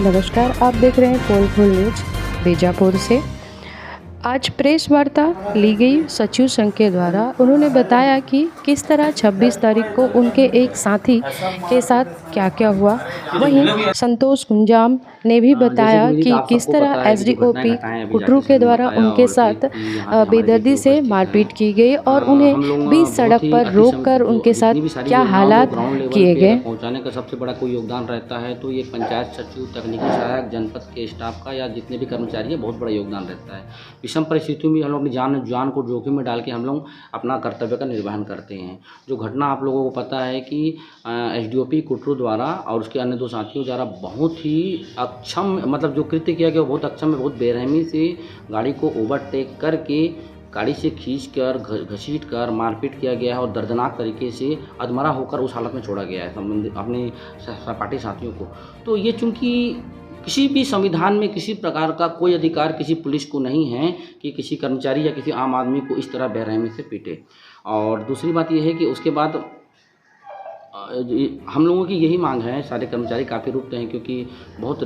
नमस्कार, आप देख रहे हैं पोलफुल न्यूज बीजापुर से। आज प्रेस वार्ता ली गई सचिव संघ के द्वारा। उन्होंने बताया कि किस तरह 26 तारीख को उनके एक साथी के साथ क्या क्या हुआ। वहीं संतोष कुंजाम ने भी बताया कि किस तरह एसडीओपी कुटरू के द्वारा उनके साथ बेदर्दी से मारपीट की गई और उन्हें बीच सड़क पर रोककर उनके साथ क्या हालात किए गए। पहुंचाने का सबसे बड़ा कोई योगदान रहता है तो ये पंचायत सचिव, तकनीकी सहायक, जनपद के स्टाफ का या जितने भी कर्मचारी हैं बहुत बड़ा योगदान रहता है। विषम परिस्थितियों में हम लोग अपनी जान को जोखिम में डाल के हम लोग अपना कर्तव्य का निर्वहन करते हैं। जो घटना आप लोगों को पता है कि एसडीओपी कुटरू द्वारा और उसके अन्य दो साथियों द्वारा बहुत ही अक्षम, मतलब जो कृत्य किया गया बहुत अक्षम, बहुत बेरहमी से गाड़ी को ओवरटेक करके गाड़ी से खींचकर घसीट कर मारपीट किया गया है और दर्दनाक तरीके से अधमरा होकर उस हालत में छोड़ा गया है संबंधित अपने सहपाठी साथियों को। तो ये चूँकि किसी भी संविधान में किसी प्रकार का कोई अधिकार किसी पुलिस को नहीं है कि किसी कर्मचारी या किसी आम आदमी को इस तरह बेरहमी से पीटे। और दूसरी बात यह है कि उसके बाद हम लोगों की यही मांग है, सारे कर्मचारी काफ़ी रुकते हैं क्योंकि बहुत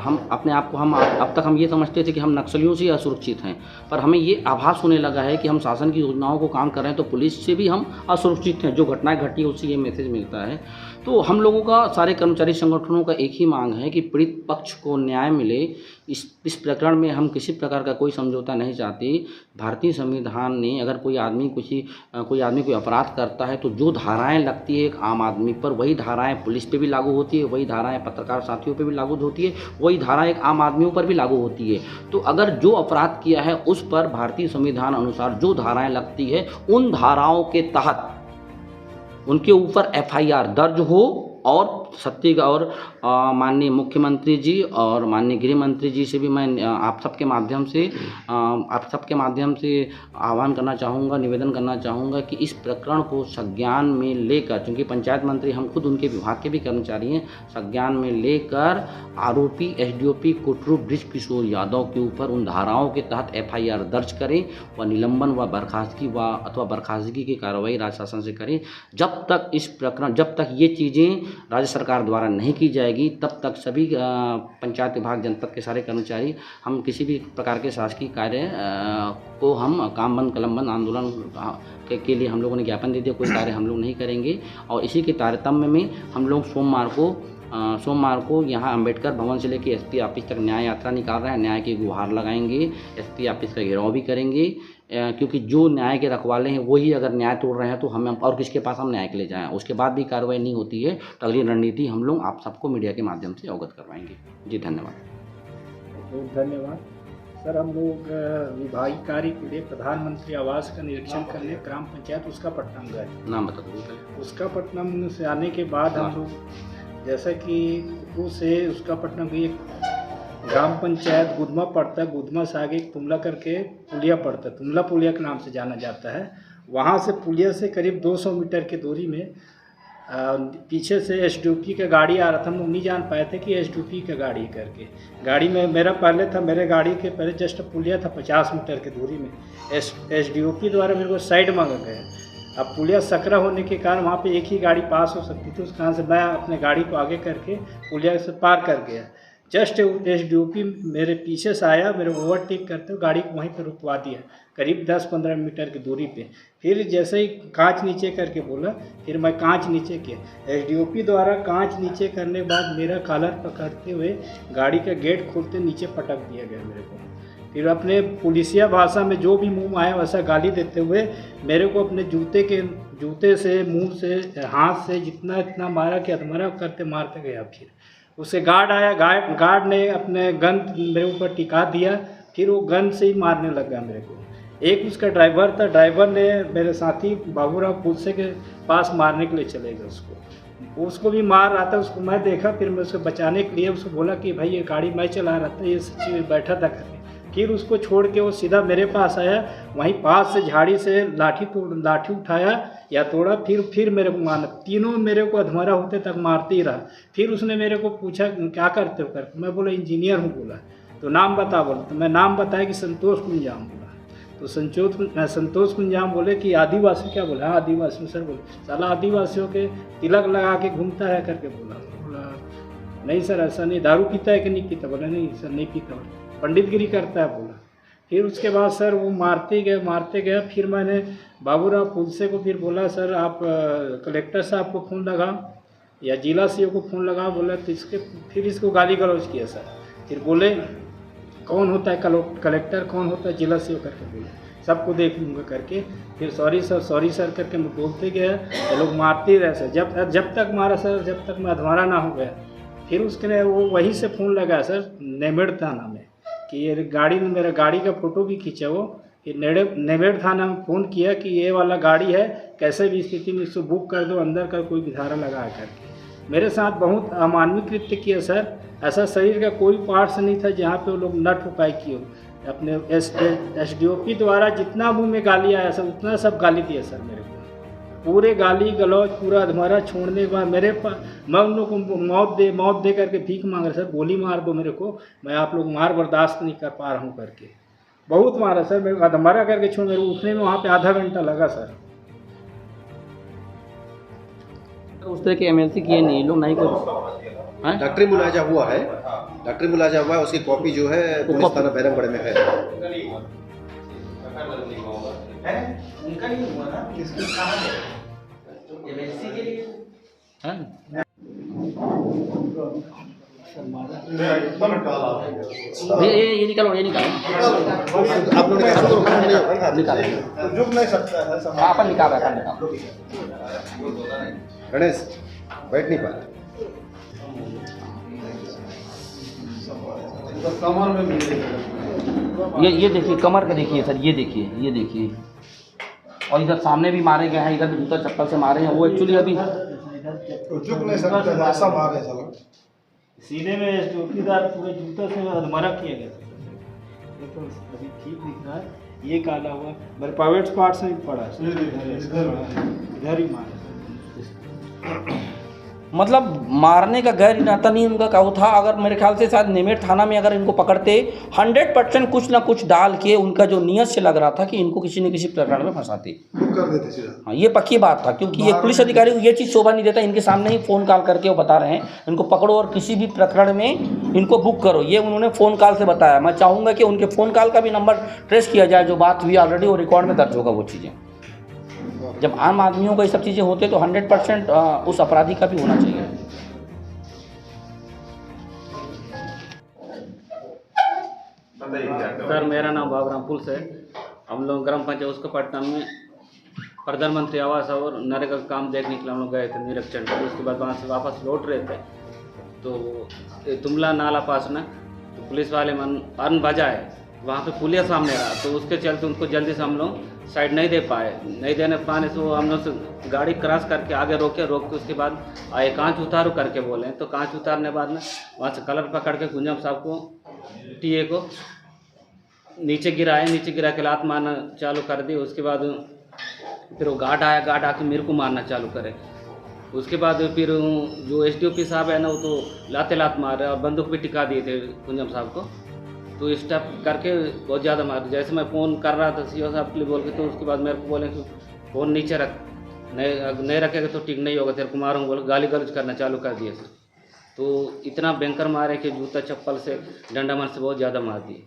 हम अपने आप को अब तक हम ये समझते थे कि हम नक्सलियों से असुरक्षित हैं, पर हमें ये आभास होने लगा है कि हम शासन की योजनाओं को काम कर रहे हैं तो पुलिस से भी हम असुरक्षित हैं। जो घटनाएं घटी है उससे ये मैसेज मिलता है। तो हम लोगों का, सारे कर्मचारी संगठनों का एक ही मांग है कि पीड़ित पक्ष को न्याय मिले। इस प्रकरण में हम किसी प्रकार का कोई समझौता नहीं चाहते। भारतीय संविधान ने अगर कोई आदमी कोई अपराध करता है तो जो धाराएं लगती है एक आम आदमी पर, वही धाराएं पुलिस पे भी लागू होती है, वही धाराएं पत्रकार साथियों पे भी लागू होती है, वही धाराएं एक आम आदमियों पर भी लागू होती है। तो अगर जो अपराध किया है उस पर भारतीय संविधान अनुसार जो धाराएं लगती है उन धाराओं के तहत उनके ऊपर एफआईआर दर्ज हो और माननीय मुख्यमंत्री जी और माननीय गृह मंत्री जी से भी मैं आप सबके माध्यम से आह्वान करना चाहूँगा, निवेदन करना चाहूँगा कि इस प्रकरण को संज्ञान में लेकर, क्योंकि पंचायत मंत्री हम खुद उनके विभाग के भी कर्मचारी हैं, संज्ञान में लेकर आरोपी एसडीओपी कुटरू बृज किशोर यादव के ऊपर उन धाराओं के तहत एफआईआर दर्ज करें व निलंबन व बर्खास्तगी की कार्रवाई राज्य शासन से करें। जब तक ये चीज़ें राज्य सरकार द्वारा नहीं की जाएगी तब तक सभी पंचायत विभाग, जनपद के सारे कर्मचारी, हम किसी भी प्रकार के शासकीय कार्य को हम काम बंद कलम बंद आंदोलन के लिए हम लोगों ने ज्ञापन दे दिया। कोई कार्य हम लोग नहीं करेंगे और इसी के तारतम्य में हम लोग सोमवार को यहाँ अंबेडकर भवन से लेकर एसपी ऑफिस तक न्याय यात्रा निकाल रहे हैं। न्याय की गुहार लगाएंगे, एसपी ऑफिस का घेराव भी करेंगे, क्योंकि जो न्याय के रखवाले हैं वही अगर न्याय तोड़ रहे हैं तो हमें और किसके पास हम न्याय के लिए जाएं। उसके बाद भी कार्रवाई नहीं होती है तो अगली रणनीति हम लोग आप सबको मीडिया के माध्यम से अवगत करवाएंगे। जी धन्यवाद। बहुत धन्यवाद सर। हम लोग विभागीय कार्य के लिए प्रधानमंत्री आवास का निरीक्षण करने ग्राम पंचायत उसकापट्टनम गए। नाम बता दो। उसकापट्टनम से आने के बाद हम लोग जैसा कि कुटरू से उसकापट्टनम की एक ग्राम पंचायत गुदमा पड़ता है, गुदमा से आगे एक तुमला करके पुलिया पड़ता है, तुमला पुलिया के नाम से जाना जाता है। वहाँ से पुलिया से करीब 200 मीटर की दूरी में पीछे से एसडीओपी का गाड़ी आ रहा था। हम लोग नहीं जान पाए थे कि एसडीओपी का गाड़ी करके। गाड़ी में मेरे गाड़ी के पहले जस्ट पुलिया था 50 मीटर की दूरी में। एसडीओपी द्वारा मेरे को साइड मांगा गया। अब पुलिया सकरा होने के कारण वहाँ पे एक ही गाड़ी पास हो सकती थी, उस कारण से मैं अपने गाड़ी को आगे करके पुलिया से पार कर गया। जस्ट एसडीओपी मेरे पीछे से आया, मेरे ओवरटेक करते हुए गाड़ी को वहीं पर रुकवा दिया करीब 10-15 मीटर की दूरी पे। फिर जैसे ही कांच नीचे करके बोला, फिर मैं कांच नीचे किया। एसडीओपी द्वारा कांच नीचे करने के बाद मेरा कॉलर पकड़ते हुए गाड़ी का गेट खोलते नीचे पटक दिया गया मेरे को। फिर अपने पुलिसिया भाषा में जो भी मुँह आया वैसा गाली देते हुए मेरे को अपने जूते से, मुँह से, हाथ से इतना मारा कि अधमरा करते मारते गया। फिर उससे गार्ड आया, गार्ड ने अपने गन मेरे ऊपर टिका दिया। फिर वो गन से ही मारने लगा मेरे को। एक उसका ड्राइवर था, ड्राइवर ने मेरे साथी बाबूराव पुलसे के पास मारने के लिए चले गए। उसको भी मार रहा था, उसको मैं देखा। फिर मैं उसको बचाने के लिए उसको बोला कि भाई ये गाड़ी मैं चला रहा था, ये सच्ची बैठा था करके। फिर उसको छोड़ के वो सीधा मेरे पास आया, वहीं पास से झाड़ी से लाठी उठाया या तोड़ा, फिर मेरे को मारना। तीनों मेरे को अधमरा होते तक मारते ही रहा। फिर उसने मेरे को पूछा क्या करते हो करके। मैं बोला इंजीनियर हूँ। बोला तो नाम बता। बोला तो मैं नाम बताया कि संतोष कुंजाम। बोला तो संतोष कुंजाम बोले कि आदिवासी क्या? बोला हाँ आदिवासी सर। बोले साला आदिवासियों के तिलक लगा के घूमता है करके बोला। नहीं सर ऐसा नहीं, दारू पीता है कि नहीं पीता? बोला नहीं सर नहीं पीता, पंडितगिरी करता है बोला। फिर उसके बाद सर वो मारते गए। फिर मैंने बाबूराव पुलसे को फिर बोला सर आप कलेक्टर साहब को फ़ोन लगाओ या जिला सीओ को फ़ोन लगाओ, बोला तो फिर इसको गाली गलौज किया सर। फिर बोले कौन होता है कलेक्टर, कौन होता है जिला सीओ करके बोले, सबको देख लूँगा करके। फिर सॉरी सर करके मैं बोलते गया, ये लोग मारते रहे सर, जब तक मारा सर, जब तक मैं अधमरा ना हो गया। फिर उसके वो वहीं से फ़ोन लगाया सर नेमेड़ थाना में कि ये गाड़ी में, मेरा गाड़ी का फ़ोटो भी खींचा वो, फिर नेमेड़ थाना में फ़ोन किया कि ये वाला गाड़ी है, कैसे भी स्थिति में इसको बुक कर दो, अंदर का कोई भी धारा लगा करके। मेरे साथ बहुत अमानवीय कृत्य किया सर। ऐसा शरीर का कोई पार्ट्स नहीं था जहाँ पे वो लोग न ठुकाई किए। अपने SDOP द्वारा जितना मुँह में गाली आया सर उतना सब गाली दिया सर मेरे को, पूरे गाली गलौज, पूरा अधमरा छोड़ने के बाद मैं उन लोग को मौत दे करके भीख मांग रहा सर, गोली मार दो मेरे को, मैं आप लोग मार बर्दाश्त नहीं कर पा रहा हूँ करके। बहुत मारा सर, मेरे को अधमरा करके छोड़, मेरे उठने में वहाँ पे आधा घंटा लगा सर। उस तरह के MLC किए नहीं लोग, नहीं कोई डॉक्टरी मुलाजा हुआ है, उसकी कॉपी जो है पुलिस थाना बैरमगढ़ में है। उनका नहीं हुआ ना, किसके कहाँ है? MLC के लिए हैं? ये निकालो आप लोगों ने कैसे निकालो, झुक नहीं सकता है अपन निकाल। गणेश बैठ नहीं पाता। कमर में ये देखिए कमर का, देखिए सर, ये देखिए और इधर सामने भी मारे गए हैं, इधर भी जूता चप्पल से मारे हैं। वो एक्चुअली अभी झुक नहीं सकता, ऐसा मारे साला सीने में चौकीदार पूरे जूता से अधमरा किया गया था। ये तो अभी ठीक दिख रहा है, ये काला हुआ मेरे प्राइवेट पार्ट्स में पड़ा है, इधर ही मारा। मतलब मारने का गैर इरादा नहीं उनका क्या था। अगर मेरे ख्याल से शायद नेमेड़ थाना में अगर इनको पकड़ते 100% कुछ ना कुछ डाल के, उनका जो नियत से लग रहा था कि इनको किसी न किसी प्रकरण में फंसाते, कर देते सीधा। हाँ ये पक्की बात था, क्योंकि एक पुलिस अधिकारी को ये चीज़ शोभा नहीं देता। इनके सामने ही फ़ोन कॉल करके वो बता रहे हैं इनको पकड़ो और किसी भी प्रकरण में इनको बुक करो, ये उन्होंने फ़ोन कॉल से बताया। मैं चाहूँगा कि उनके फ़ोन कॉल का भी नंबर ट्रेस किया जाए, जो बात हुई ऑलरेडी वो रिकॉर्ड में दर्ज होगा वो चीज़ें। जब आम आदमियों को ये सब चीज़ें होती है तो 100% उस अपराधी का भी होना चाहिए। सर मेरा नाम बाबूराव पुल्स है। हम लोग ग्राम पंचायत उसको पट्टन में प्रधानमंत्री आवास और नरेगा का काम देखने के लिए हम लोग गए थे निरीक्षण। उसके बाद वहाँ से वापस लौट रहे थे तो तुमला नाला पास में तो पुलिस वाले अन बजाए, वहाँ पे पुलिया सामने रहा तो उसके चलते उनको जल्दी से हम लोग साइड नहीं दे पाए। नहीं देने पाने से वो हम लोग से गाड़ी क्रॉस करके आगे रोक के उसके बाद आए कांच उतारो करके बोले। तो कांच उतारने बाद में वहाँ से कलर पकड़ के गुंजम साहब को टीए को नीचे गिरा के लात मारना चालू कर दी। उसके बाद फिर वो गार्ड आया, गार्ड आके मेरे को मारना चालू करे। उसके बाद फिर जो SDOP साहब है ना वो तो लात मार रहे और बंदूक भी टिका दिए थे कुंजम साहब को। तो स्टेप करके बहुत ज़्यादा मार, जैसे मैं फ़ोन कर रहा था CO साहब के लिए बोल के, तो उसके बाद मेरे को बोले कि फ़ोन नीचे रख, नहीं रखेगा तो ठीक नहीं होगा, तेरे को मारूंगा बोले, गाली गलौज करना चालू कर दिए सर। तो इतना भयंकर मारे कि जूता चप्पल से डंडा मार से बहुत ज़्यादा मार दिए।